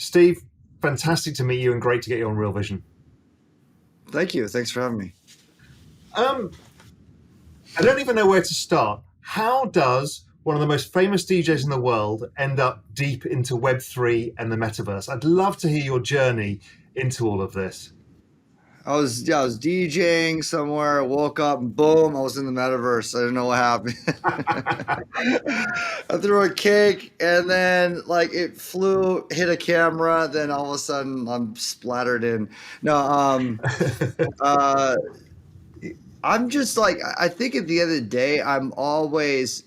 Steve, fantastic to meet you and great to get you on Real Vision. Thank you. Thanks for having me. Um, I don't even know where to start. How does one of the most famous DJs in the world end up deep into Web3 and the Metaverse? I'd love to hear your journey into all of this. I was DJing somewhere, woke up, and boom, I was in the metaverse. I didn't know what happened. I threw a cake, and then like it flew, hit a camera. Then all of a sudden, I'm splattered in. No, uh, I'm just like I think at the end of the day, I'm always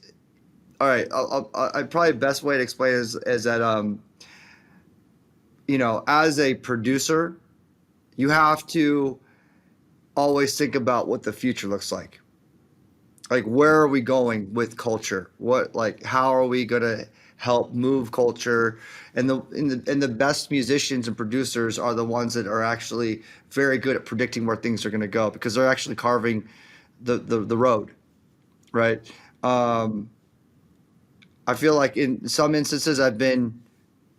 all right. I probably best way to explain is that as a producer, you have to always think about what the future looks like. Like, where are we going with culture? How are we going to help move culture? And the best musicians and producers are the ones that are actually very good at predicting where things are going to go because they're actually carving the road, right? Um, I feel like in some instances I've been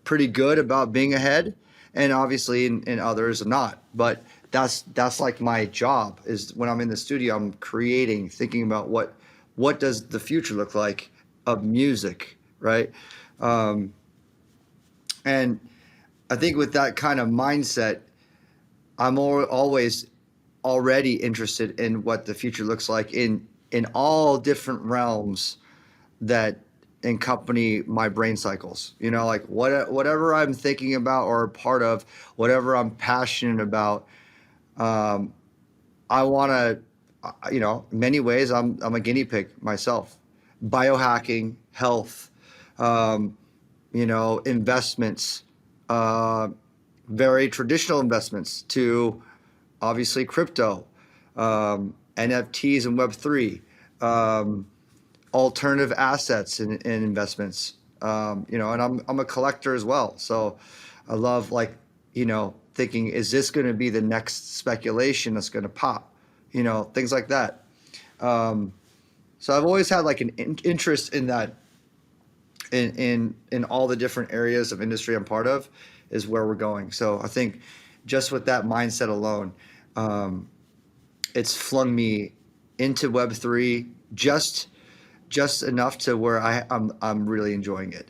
pretty good about being ahead, and obviously in others I'm not. But that's like my job is when I'm in the studio, I'm creating, thinking about what does the future look like of music, right? Um, and I think with that kind of mindset, always already interested in what the future looks like in all different realms that accompany my brain cycles. Like whatever I'm thinking about or part of, whatever I'm passionate about. Um, I want to, in many ways, I'm a guinea pig myself. Biohacking, health, um, investments, uh, very traditional investments to obviously crypto, NFTs and Web3. Alternative assets and investments. And I'm a collector as well. So I love thinking, is this going to be the next speculation that's going to pop? Things like that. Um, so I've always had like an interest in that, in all the different areas of industry I'm part of, is where we're going. So I think just with that mindset alone, um, it's flung me into Web3 just enough to where I'm really enjoying it,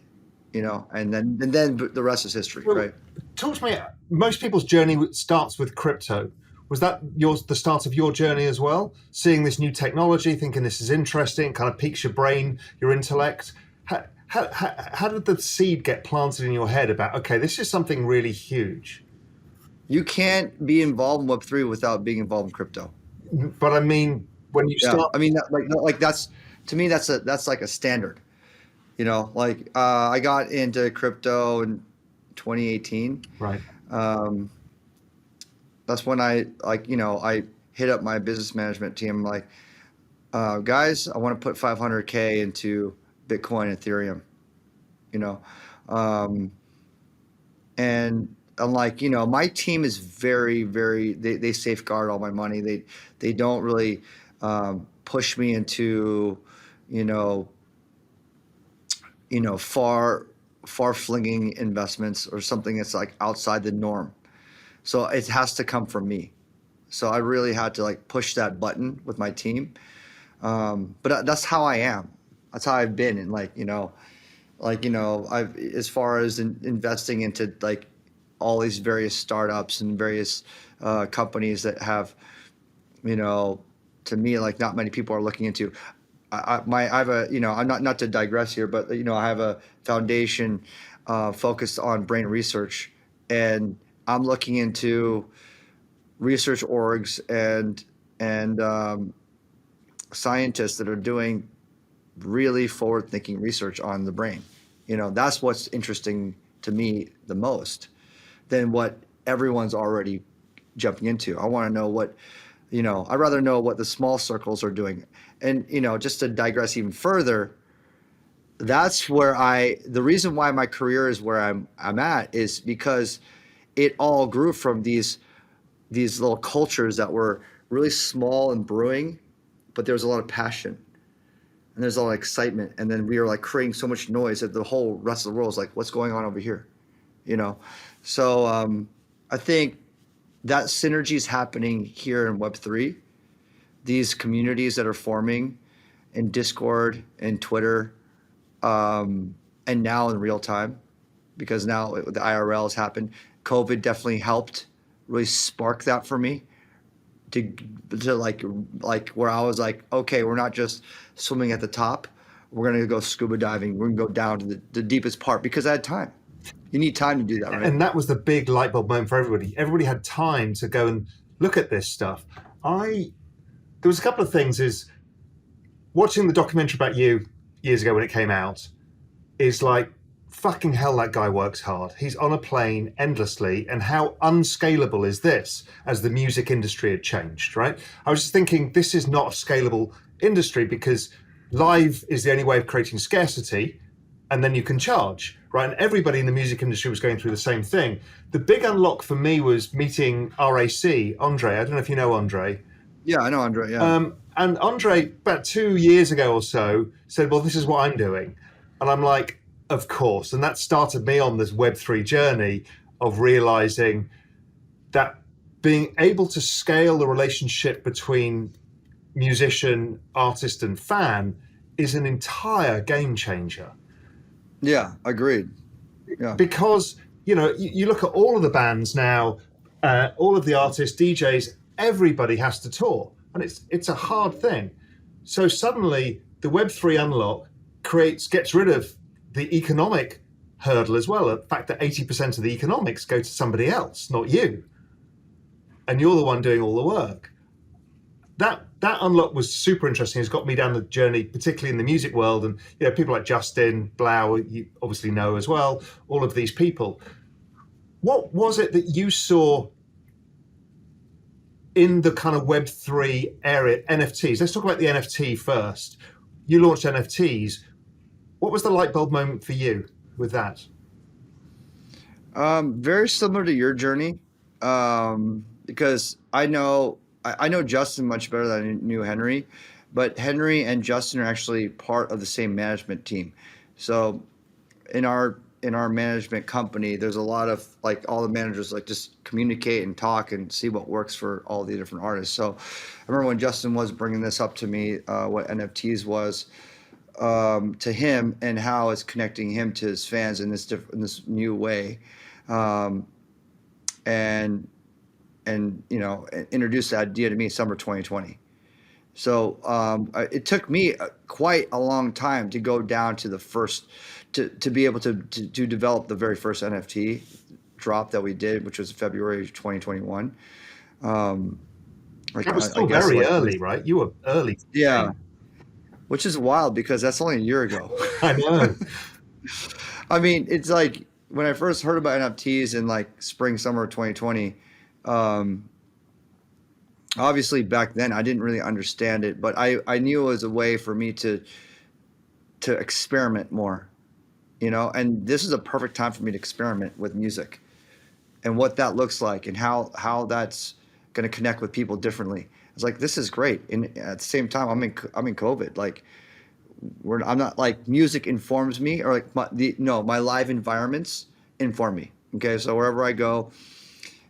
and then the rest is history, Well, right? talk to me. Most people's journey starts with crypto. Was that the start of your journey as well? Seeing this new technology, thinking this is interesting, kind of piques your brain, your intellect. How did the seed get planted in your head about, okay, this is something really huge? You can't be involved in Web3 without being involved in crypto. But I mean, when you Yeah, start, I mean, like that's to me that's like a standard. I got into crypto in 2018. right? Um, that's when I hit up my business management team like, guys, I want to put 500K into Bitcoin, Ethereum, you know, um, and I'm like, my team is very, very, they safeguard all my money. They don't really push me into, you know, far flinging investments or something that's like outside the norm. So it has to come from me. So I really had to like push that button with my team. But that's how I am. That's how I've been. And I've, as far as investing into like all these various startups and various companies that have, you know, to me, like not many people are looking into. I have a, I'm not to digress here, but I have a foundation focused on brain research, and I'm looking into research orgs and scientists that are doing really forward-thinking research on the brain. That's what's interesting to me the most than what everyone's already jumping into. I want to know I'd rather know what the small circles are doing. And, just to digress even further, that's where the reason why my career is where I'm at is because it all grew from these little cultures that were really small and brewing, but there was a lot of passion and there's a lot of excitement. And then we were like creating so much noise that the whole rest of the world is like, what's going on over here? you know. So I think that synergy is happening here in Web3. These communities that are forming in Discord and Twitter, and now in real time, because now the IRL has happened. COVID definitely helped really spark that for me to like where I was like, okay, we're not just swimming at the top. We're gonna go scuba diving. We're gonna go down to the deepest part because I had time. You need time to do that, right? And that was the big light bulb moment for everybody. Everybody had time to go and look at this stuff. There was a couple of things. Is watching the documentary about you years ago when it came out is like, fucking hell, that guy works hard. He's on a plane endlessly, and how unscalable is this as the music industry had changed, right? I was just thinking, this is not a scalable industry because live is the only way of creating scarcity, and then you can charge, right? And everybody in the music industry was going through the same thing. The big unlock for me was meeting Andre. I don't know if you know Andre. Yeah, I know Andre. Yeah. And Andre, about 2 years ago or so, said, well, this is what I'm doing. And I'm like, of course. And that started me on this Web3 journey of realizing that being able to scale the relationship between musician, artist, and fan is an entire game changer. Yeah, agreed. Yeah. Because, you look at all of the bands now, all of the artists, DJs, everybody has to tour. And it's a hard thing. So suddenly the Web3 unlock gets rid of the economic hurdle as well. The fact that 80% of the economics go to somebody else, not you. And you're the one doing all the work. That unlock was super interesting. It's got me down the journey, particularly in the music world. And people like Justin, Blau, you obviously know as well, all of these people. What was it that you saw in the kind of Web3 area, NFTs? Let's talk about the NFT first. You launched NFTs. What was the light bulb moment for you with that? Very similar to your journey, because I know Justin much better than I knew Henry, but Henry and Justin are actually part of the same management team. So in our management company, there's a lot of like all the managers like just communicate and talk and see what works for all the different artists. So I remember when Justin was bringing this up to me, what NFTs was to him and how it's connecting him to his fans in this new way, and introduced the idea to me summer 2020. So it took me quite a long time to go down to the first, to be able to develop the very first NFT drop that we did, which was February 2021. That was still very early, right? You were early. Yeah, which is wild because that's only a year ago. I know. I mean, it's like when I first heard about NFTs in like spring, summer of 2020, obviously back then I didn't really understand it, but I knew it was a way for me to experiment more, and this is a perfect time for me to experiment with music and what that looks like and how that's going to connect with people differently. It's like, this is great. And at the same time, I'm in COVID. Like, I'm not like music informs me, or like my live environments inform me. Okay, so wherever I go,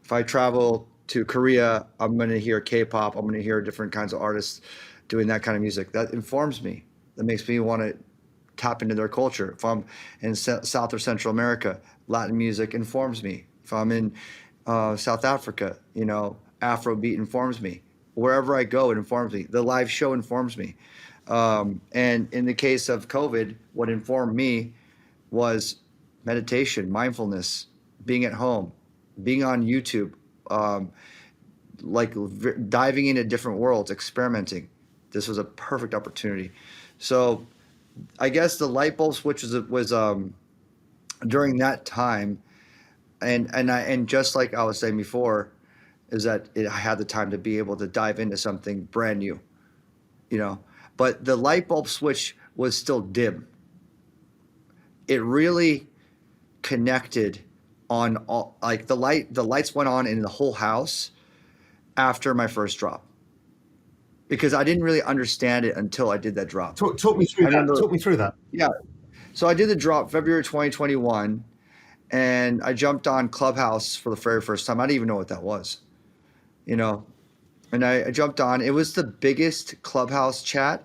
if I travel to Korea, I'm going to hear K-pop. I'm going to hear different kinds of artists doing that kind of music. That informs me. That makes me want to tap into their culture. If I'm in South or Central America, Latin music informs me. If I'm in South Africa, Afrobeat informs me. Wherever I go, it informs me. The live show informs me. And in the case of COVID, what informed me was meditation, mindfulness, being at home, being on YouTube, diving into different worlds, experimenting. This was a perfect opportunity. So I guess the light bulb switch was during that time. And just like I was saying before, is that I had the time to be able to dive into something brand new, but the light bulb switch was still dim. It really connected on all, like the lights went on in the whole house after my first drop, because I didn't really understand it until I did that drop. Talk me through that. Talk me through that. Yeah. So I did the drop February 2021. and I jumped on Clubhouse for the very first time. I didn't even know what that was, you know. And I jumped on. It was the biggest Clubhouse chat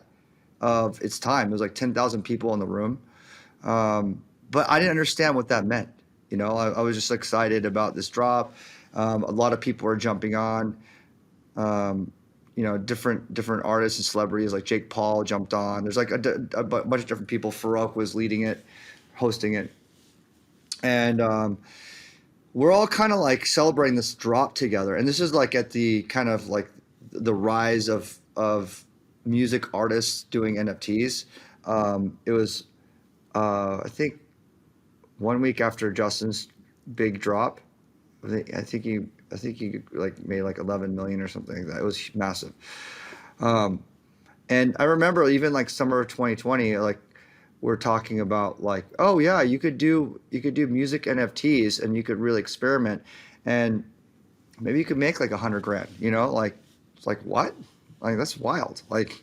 of its time. It was like 10,000 people in the room. But I didn't understand what that meant. You know, I was just excited about this drop. A lot of people were jumping on. You know, different artists and celebrities like Jake Paul jumped on. There's like a bunch of different people. Farouk was leading it, hosting it. And we're all kind of like celebrating this drop together. And this is like at the kind of like the rise of music artists doing NFTs. It was, I think, 1 week after Justin's big drop. I think he like made like 11 million or something like that. It was massive. And I remember even like summer of 2020, like we're talking about like, oh yeah, you could do music NFTs and you could really experiment, and maybe you could make like 100 grand. You know, like it's like what? Like that's wild. Like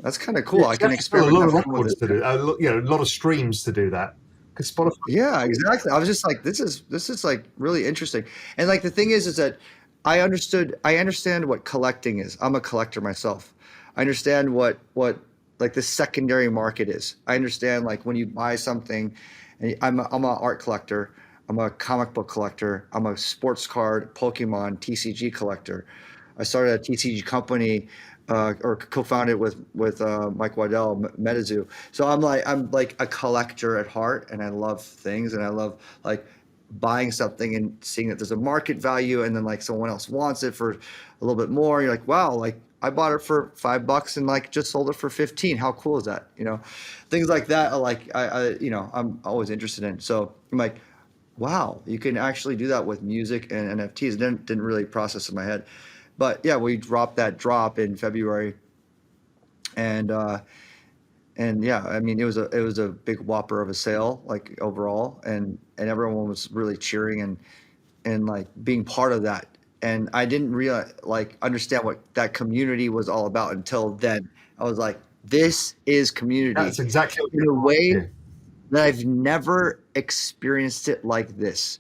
that's kind of cool. Yeah, I can a experiment. lot of have fun with records it. to do. A lot of streams to do that. Because Spotify. Yeah, exactly. I was just like, this is like really interesting. And like the thing is that I understand what collecting is. I'm a collector myself. I understand what like the secondary market is. I understand like when you buy something, and I'm an art collector. I'm a comic book collector. I'm a sports card, Pokemon, TCG collector. I started a TCG company, or co-founded with Mike Waddell, MetaZoo. So I'm like a collector at heart, and I love things, and I love like buying something and seeing that there's a market value, and then like someone else wants it for a little bit more. You're like, wow, like I bought it for $5 and like just sold it for 15. How cool is that? You know, things like that are like I you know, I'm always interested in. So I'm like, wow, you can actually do that with music and NFTs. It didn't really process in my head. But yeah, we dropped that drop in February, and yeah, I mean it was a big whopper of a sale like overall, and everyone was really cheering and like being part of that. And I didn't really like understand what that community was all about until then. I was like, this is community That's exactly what in a way you're that I've never experienced it like this.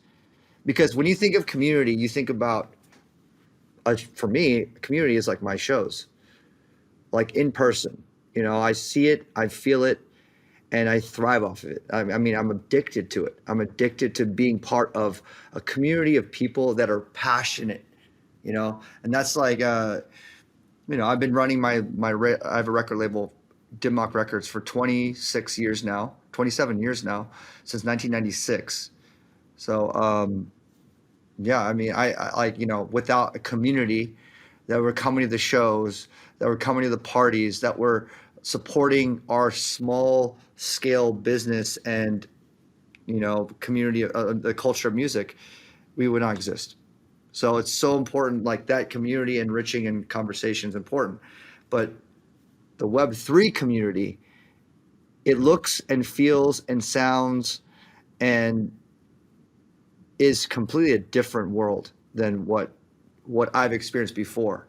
Because when you think of community, you think about, for me, community is like my shows, like in person. You know, I see it, I feel it, and I thrive off of it. I mean, I'm addicted to it. I'm addicted to being part of a community of people that are passionate, you know, and that's like, you know, I've been running I have a record label, Dimmock Records, for 26 years now, 27 years now, since 1996. So, yeah, I mean, I like, you know, without a community that were coming to the shows, that were coming to the parties, that were supporting our small scale business and, you know, community, the culture of music, we would not exist. So it's so important, like that community enriching and conversation is important. But the Web3 community, it looks and feels and sounds and is completely a different world than what I've experienced before,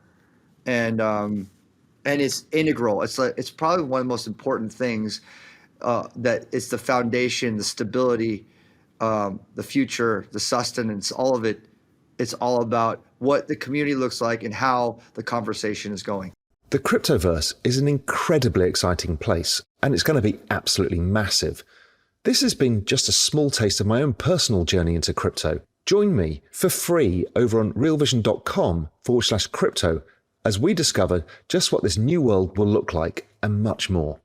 and it's integral. It's probably one of the most important things, that it's the foundation, the stability, the future, the sustenance, all of it. It's all about what the community looks like and how the conversation is going. The cryptoverse is an incredibly exciting place, and it's going to be absolutely massive. This has been just a small taste of my own personal journey into crypto. Join me for free over on realvision.com/crypto as we discover just what this new world will look like and much more.